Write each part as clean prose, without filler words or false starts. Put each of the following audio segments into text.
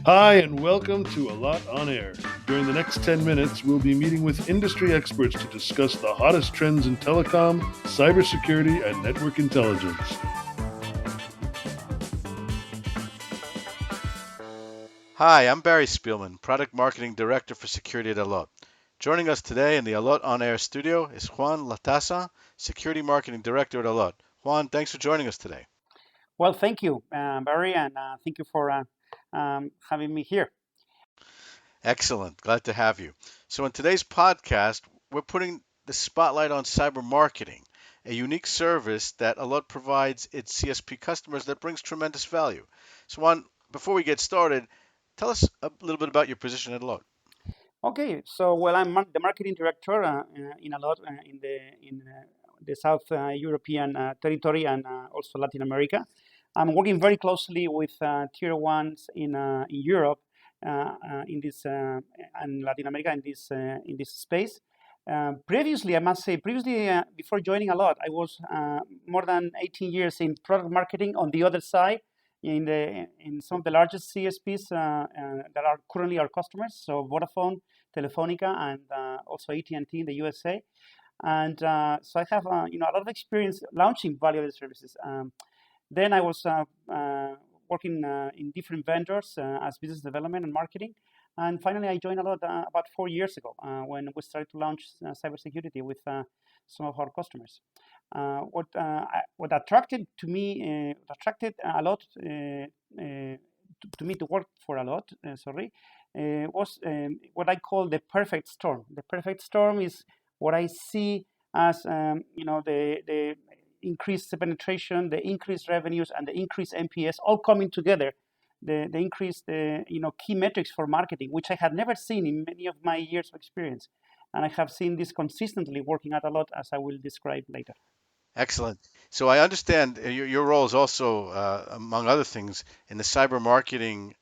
Hi, and welcome to Allot on Air. During the next 10 minutes, we'll be meeting with industry experts to discuss the hottest trends in telecom, cybersecurity, and network intelligence. Hi, I'm Barry Spielman, Product Marketing Director for Security at Allot. Joining us today in the Allot On Air studio is Juan Latasa, Security Marketing Director at Allot. Juan, thanks for joining us today. Well, thank you, Barry, and thank you for having me here. Excellent. Glad to have you. So, in today's podcast, we're putting the spotlight on cyber marketing, a unique service that Allot provides its CSP customers that brings tremendous value. So, Juan, before we get started, tell us a little bit about your position at Allot. Okay, so I'm the marketing director in Allot in the South European territory and also Latin America. I'm working very closely with tier ones in Europe, in this and Latin America in this space. Previously, I must say, before joining Allot, I was more than 18 years in product marketing on the other side in some of the largest CSPs that are currently our customers. So Vodafone, Telefonica, and also AT&T in the USA. And so I have a lot of experience launching value-added services. Then I was working in different vendors as business development and marketing. And finally, I joined Allot about 4 years ago when we started to launch cybersecurity with some of our customers. What attracted to me attracted a lot to me to work for Allot, was what I call the perfect storm. The perfect storm is what I see as the increased penetration, the increased revenues, and the increased NPS all coming together. The increased key metrics for marketing, which I had never seen in many of my years of experience, and I have seen this consistently working out a lot, as I will describe later. Excellent. So I understand your role is also, among other things, in the cyber marketing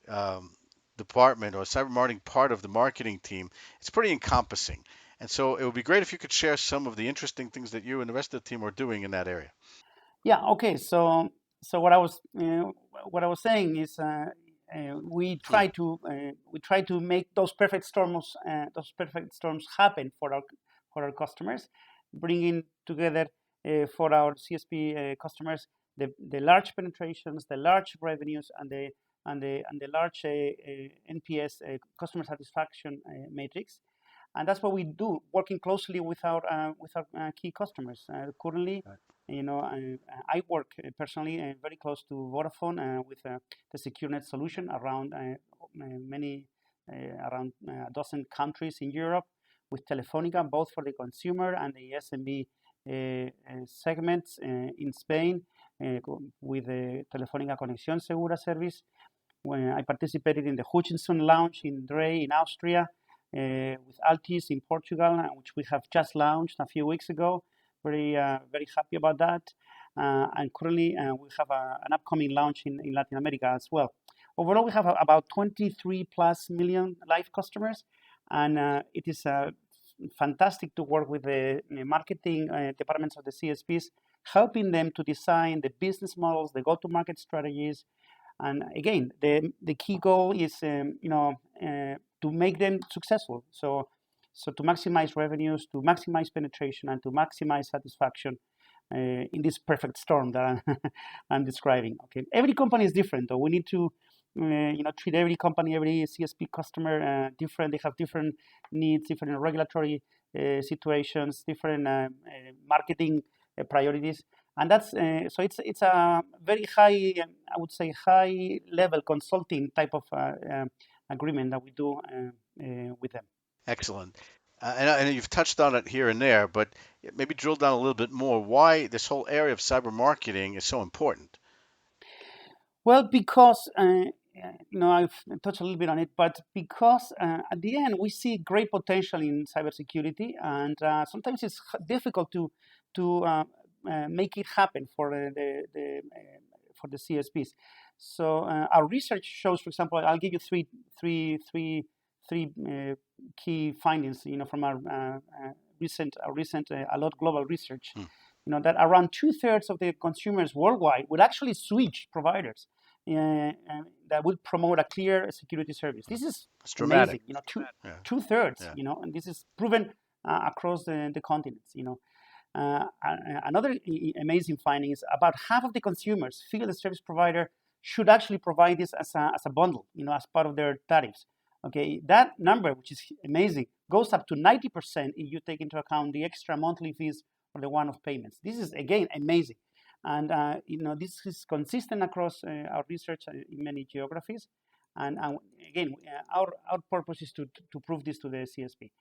department or cyber marketing part of the marketing team. It's pretty encompassing. And so it would be great if you could share some of the interesting things that you and the rest of the team are doing in that area. Yeah. Okay. So what I was saying is we try to make those perfect storms happen for our customers, bringing together for our CSP customers the large penetrations, the large revenues, and the large NPS customer satisfaction matrix. And that's what we do, working closely with our key customers. Currently, Right. I work personally very close to Vodafone with the SecureNet solution many around a dozen countries in Europe, with Telefonica both for the consumer and the SMB segments in Spain, with the Telefonica Conexión Segura service. When I participated in the Hutchinson launch in Drey in Austria, with Altis in Portugal, which we have just launched a few weeks ago. Very happy about that. And currently, we have an upcoming launch in Latin America as well. Overall, we have about 23 plus million live customers, and it is fantastic to work with the marketing departments of the CSPs, helping them to design the business models, the go-to-market strategies, and again, the key goal is to make them successful. So to maximize revenues, to maximize penetration, and to maximize satisfaction in this perfect storm that I'm describing. Okay, every company is different, though. We need to treat every company, every CSP customer different. They have different needs, different regulatory situations, different marketing priorities, and that's so it's a very high, I would say, high level consulting type of agreement that we do with them. Excellent. And you've touched on it here and there, but maybe drill down a little bit more why this whole area of cyber marketing is so important. Well, because I've touched a little bit on it, but because at the end we see great potential in cybersecurity, and sometimes it's difficult to make it happen for for the CSPs. So our research shows, for example, I'll give you three key findings, from our recent Allot global research. Hmm. That around 2/3 of the consumers worldwide will actually switch providers that will promote a clear security service. This is dramatic. Amazing. Two-thirds. Yeah. And this is proven across the continents. Another amazing finding is about half of the consumers feel the service provider should actually provide this as a bundle, as part of their tariffs. Okay, that number, which is amazing, goes up to 90% if you take into account the extra monthly fees or the one-off payments. This is, again, amazing. And this is consistent across our research in many geographies. And again, our purpose is to prove this to the CSP.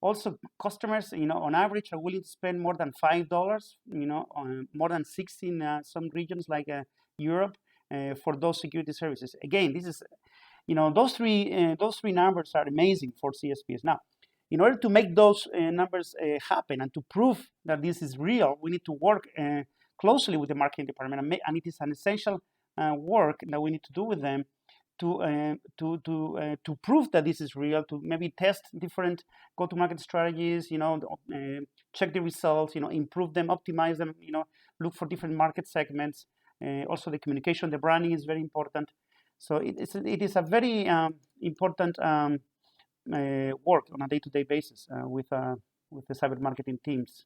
Also, customers, on average, are willing to spend more than $5, more than 6 in some regions like Europe for those security services. Again, this is, those three numbers are amazing for CSPs. Now, in order to make those numbers happen and to prove that this is real, we need to work closely with the marketing department, and it is an essential work that we need to do with them to prove that this is real, to maybe test different go-to-market strategies, check the results, improve them, optimize them, look for different market segments. Also, the communication, the branding is very important. So it is a very important work on a day-to-day basis with the cyber marketing teams.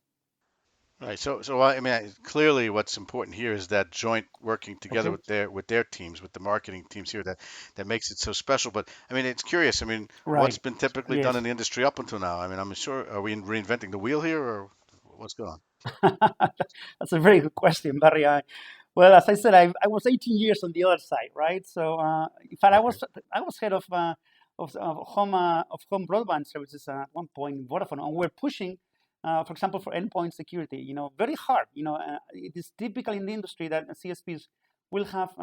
Right. So I mean, clearly, what's important here is that joint working together with their teams, with the marketing teams here, that makes it so special. But I mean, it's curious. I mean, what's been typically done in the industry up until now? I mean, I'm sure, are we reinventing the wheel here, or what's going on? That's a very good question, Barry. Well, as I said, I was 18 years on the other side, right? So, in fact, I was head of home broadband services at one point in Vodafone, and we're pushing, for example, for endpoint security. Very hard. It is typical in the industry that CSPs will have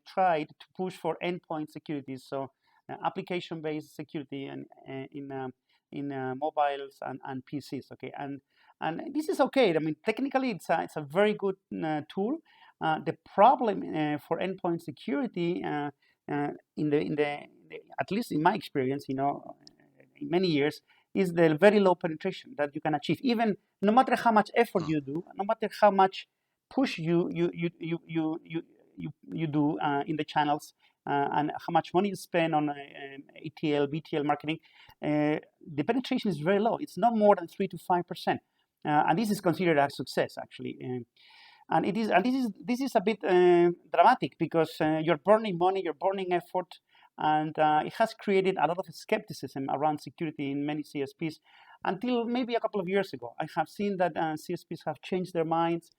tried to push for endpoint security, so application-based security and in mobiles and PCs. Okay, and this is okay. I mean, technically, it's a very good tool. The problem for endpoint security, in the at least in my experience, in many years, is the very low penetration that you can achieve. Even no matter how much effort you do, no matter how much push you do in the channels, and how much money you spend on ATL, BTL marketing, the penetration is very low. It's not more than 3 to 5%. And this is considered a success, actually. And this is a bit dramatic, because you're burning money, you're burning effort, and it has created a lot of skepticism around security in many CSPs until maybe a couple of years ago. I have seen that CSPs have changed their minds.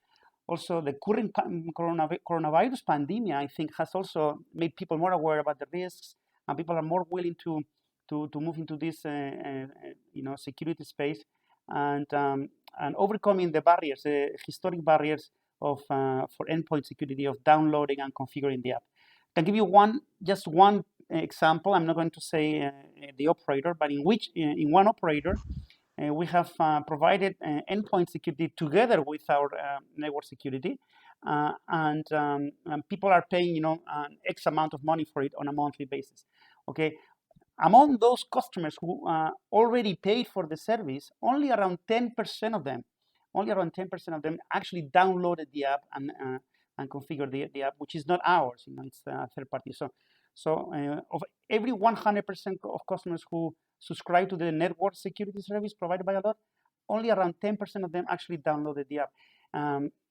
Also, the current coronavirus pandemic, I think, has also made people more aware about the risks, and people are more willing to move into this security space, and overcoming the barriers, the historic barriers of for endpoint security, of downloading and configuring the app. I can give you just one example. I'm not going to say the operator, but in one operator, we have provided endpoint security together with our network security, and people are paying an X amount of money for it on a monthly basis. Okay, among those customers who already paid for the service, only around 10% of them actually downloaded the app and configured the app, which is not ours. It's a third party. So of every 100% of customers who subscribe to the network security service provided by Allot, only around 10% of them actually downloaded the app,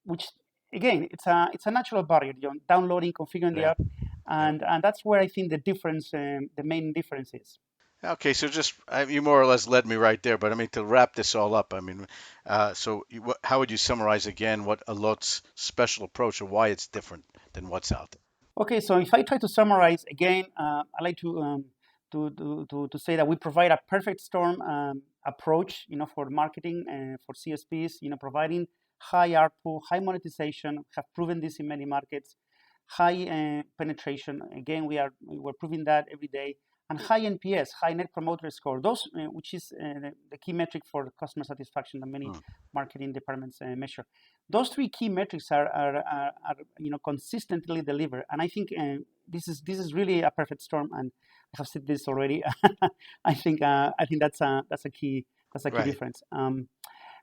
which, again, it's a natural barrier, downloading, configuring the app, and that's where I think the main difference is. Okay, so you more or less led me right there, but I mean, to wrap this all up, I mean, how would you summarize again what Allot's special approach, or why it's different than what's out there? Okay, so if I try to summarize again, I like to say that we provide a perfect storm approach, for marketing and for CSPs, providing high ARPU, high monetization, have proven this in many markets, high penetration. Again, we're proving that every day, and high NPS, high Net Promoter Score. Those, which is the key metric for customer satisfaction that many marketing departments measure. Those three key metrics are consistently delivered, and I think this is really a perfect storm. And I have said this already. I think that's a key difference.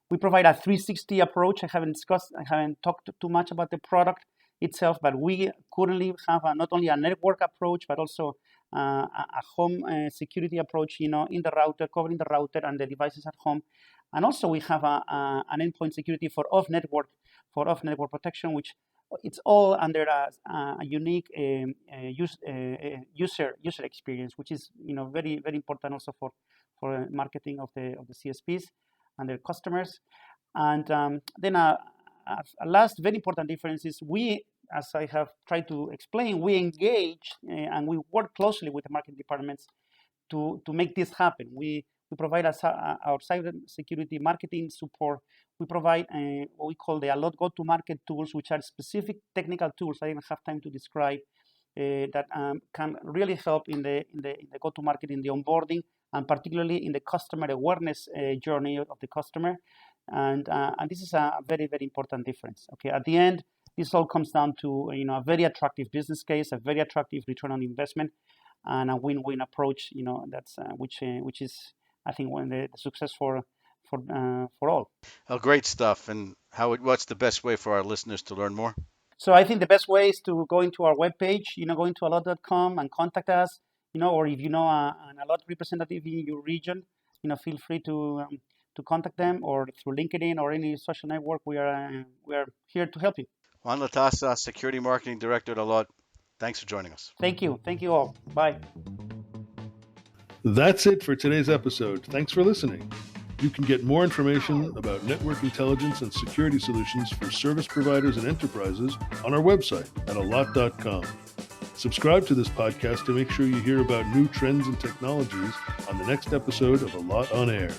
We provide a 360 approach. I haven't talked too much about the product. itself, but we currently have not only a network approach, but also a home security approach, in the router, covering the router and the devices at home. And also we have an endpoint security for off-network protection, which it's all under a unique user experience, which is very very important also for marketing of the CSPs and their customers. And then a last very important difference is we, as I have tried to explain, we engage and we work closely with the marketing departments to make this happen. We provide our cybersecurity marketing support. We provide what we call the Allot go-to-market tools, which are specific technical tools I don't have time to describe that can really help in the go-to-market, in the onboarding, and particularly in the customer awareness journey of the customer. And this is a very, very important difference. Okay, at the end, this all comes down to a very attractive business case, a very attractive return on investment, and a win-win approach. That's which is, I think, one the success for all. Oh, great stuff. And what's the best way for our listeners to learn more? So I think the best way is to go into our webpage, go into allot.com and contact us, or if you know an Allot representative in your region, feel free to contact them, or through LinkedIn or any social network. We are here to help you. Juan Latasa, Security Marketing Director at Allot. Thanks for joining us. Thank you. Thank you all. Bye. That's it for today's episode. Thanks for listening. You can get more information about network intelligence and security solutions for service providers and enterprises on our website at allot.com. Subscribe to this podcast to make sure you hear about new trends and technologies on the next episode of Allot on Air.